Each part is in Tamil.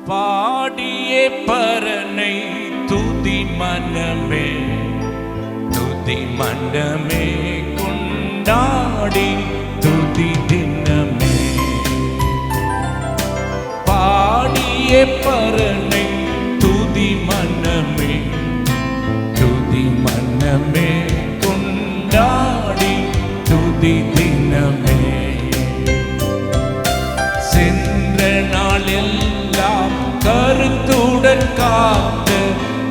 பாடியே பரனை துதி மனமே, துதி மனமே கொண்டாடி துதி தினமே. பாடியே பரனை துதி மனமே, துதி மனமே கொண்டாடி துதி தினமே. சென்ற நாளெல்லாம் கருத்துடன் காத்த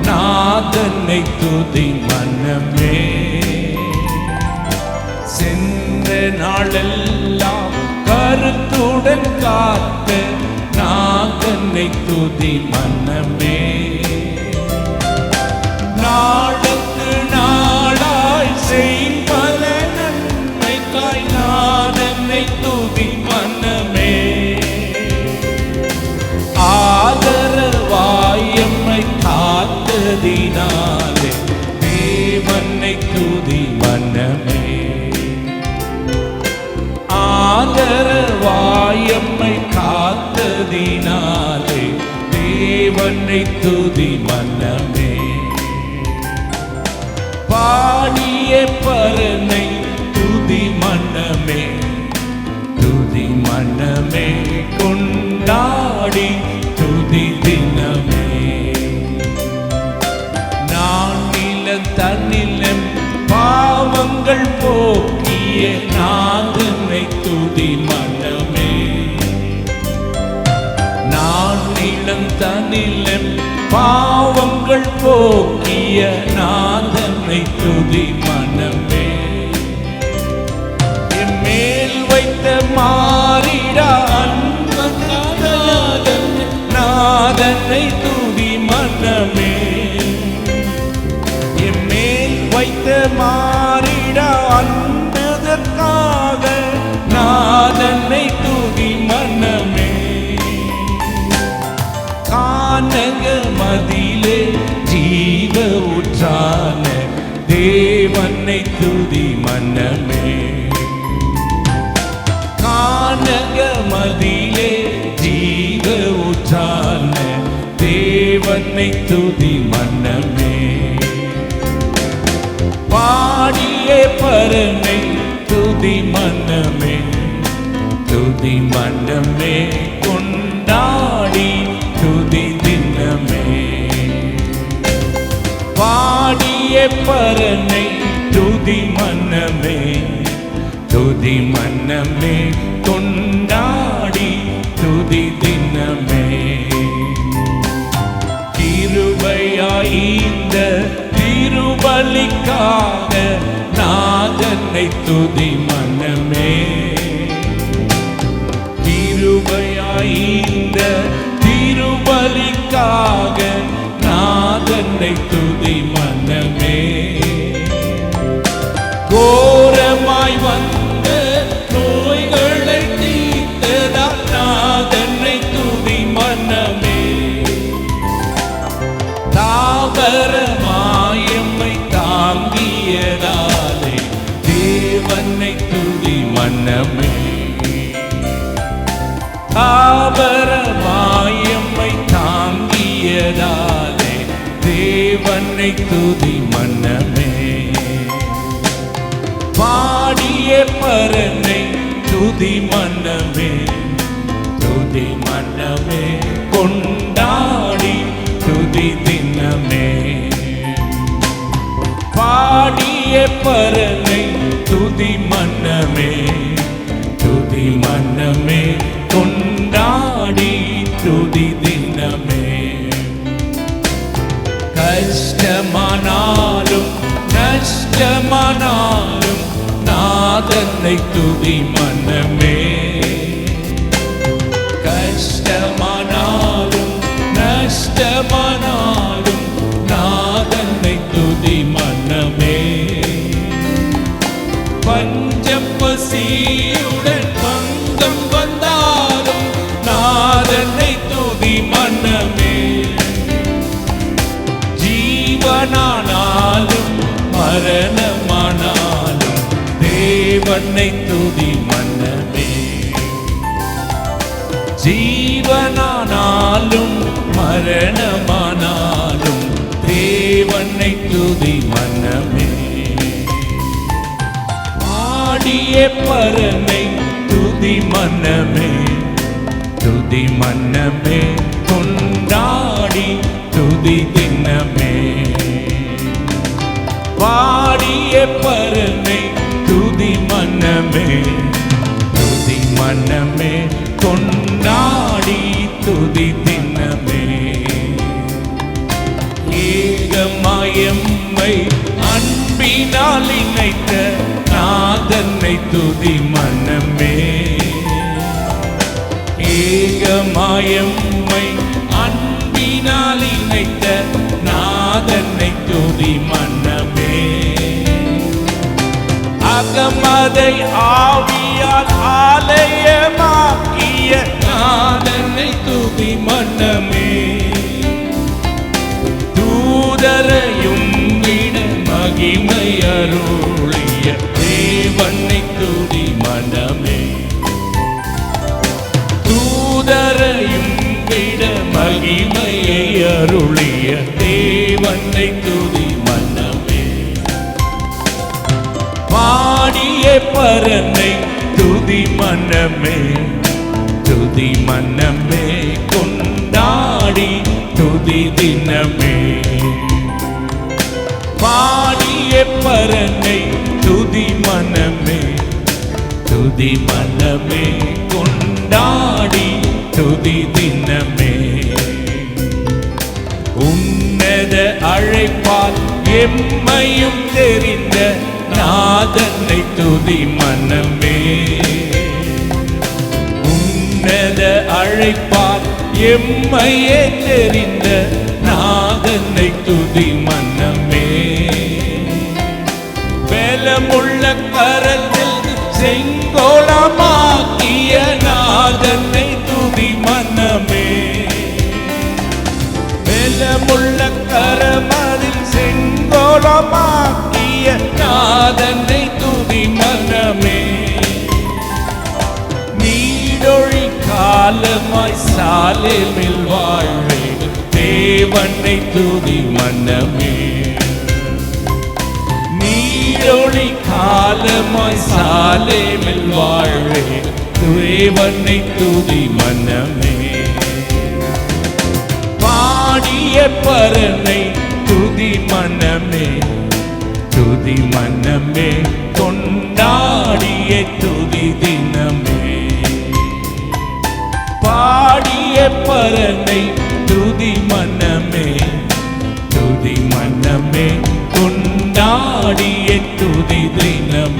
நாதனை துதி மனமே. சென்ற நாளெல்லாம் கருத்துடன் காத்த நாதனை துதி மனமே. நாளுக்கு நாளாய் செய்பல நன்மைக்காய் நாதனை துதி மனமே. ஆதரவாயம்மை காத்ததினாலே தேவனை துதி மனமே. ஆதரவாயம்மை காத்ததினாலே தேவனை துதி மனமே. பாடிய பரனை துதி மனமே, துதி மனமே கொண்டாடி துதி தினமே. நான் நிலம் தன்னிலம் பாவங்கள் போக்கிய நாதனை துதி மனமே. நான் நிலம் தன்னிலம் பாவங்கள் போக்கிய நாதனை துதி மனமே. என் மேல் வைத்த மாறிடா நாதனை துதி மனமே. என் மேல் வைத்த மாறிடா அன்பதற்காக நாதனை துதி மனமே. கானக மதிலே ஜீவ ஊற்றான தேவனை துதி மனமே. கானக மதிலே ஜீவ ஊற்றான தேவனை துதி மனமே. பாடிய பரனை துதி மனமே, துதி மனமே கொண்டாடி துதி தினமே. பாடிய பரனை துதி மனமே, துதி மனமே கொண்டாடி துதி தினமே. கிருபையாய்ந்த திருபலிக்காக நாதனை துதி மனமே. கிருபையாய்ந்த திருபலிக்காக நாதனை துதி மனமே. கோரமாய் வந்த நோய்களை தீர்த்ததால் நாதனை துதி மனமே. தாவரமாயம்மை தாங்கியதாலே தேவனை துதி மனமே. தாவரமாயம்மை தாங்கியதாலே தேவனை துதி மனமே. பாடிய பரனை துதி மனமே, துதி மனமே கொண்டாடி துதி தினமே. பாடிய பரனை துதி மனமே, துதி மனமே கொண்டாடி துதி தினமே. கஷ்டமானாலும் நஷ்டமானாலும் நாதனை துதி மனமே. கஷ்டமானாலும் நஷ்டமானாலும் நாதனை துதி மனமே. பஞ்சம் பசியுடன் பங்கம் வந்தாலும் நாதனை துதி மனமே. ஜீவனானாலும் மரணமானாலும் தேவனை துதி மனமே. ஜீவனானாலும் மரணமானாலும் தேவனை துதி மனமே. ஆடிய பரனை துதி மனமே, துதி மனமே, கொண்டாடி துதி தினமே. பாடிய பரனை துதி மனமே, துதி மனமே, கொண்டாடி துதி தினமே. ஏகமாயம்மை அன்பினால் இணைத்த நாதனை துதி மனமே. ஏகமாயம்மை அன்பினால் இணைத்த நாதனை துதி மனமே. அகமதை ஆவியால் ஆலயமாக்கிய நாதனை துதி மனமே. தூதரையும் விட மகிமை அருளிய தேவனை துதி மனமே. தூதரையும் விட மகிமையை அருளிய தேவனை துதி மனமே. பாடிய பரனை துதி மனமே, துதி மனமே, கொண்டாடி துதி தினமே. பாடிய பரனை துதி மனமே, துதி மனமே, கொண்டாடி துதி தினமே. உன்னத அழைப்பால் எம்மையும் தெரிந்த நாதனை துதி மனமே. உன்னத அழைப்பால் எம்மையே தெரிந்த நாதனை துதி மனமே. பலமுள்ள கரத்தில் செங்கோலமாக்கிய நாதனை துதி மனமே. பலமுள்ள கரமதில் செங்கோலமாக்கிய நாதனை துதி மனமே. நீடொழி காலமாய் சாலேமில் வாழ்வே தேவனை துதி மனமே. நீடொழி காலமாய் சாலேமில் வாழ்வே தேவனை துதி மனமே. பாடிய பரனை துதி மனமே, துதி மனமே, கொண்டாடிய துதி தினமே. பாடிய பரனை துதி மனமே, துதி மனமே, கொண்டாடிய துதி தினமே.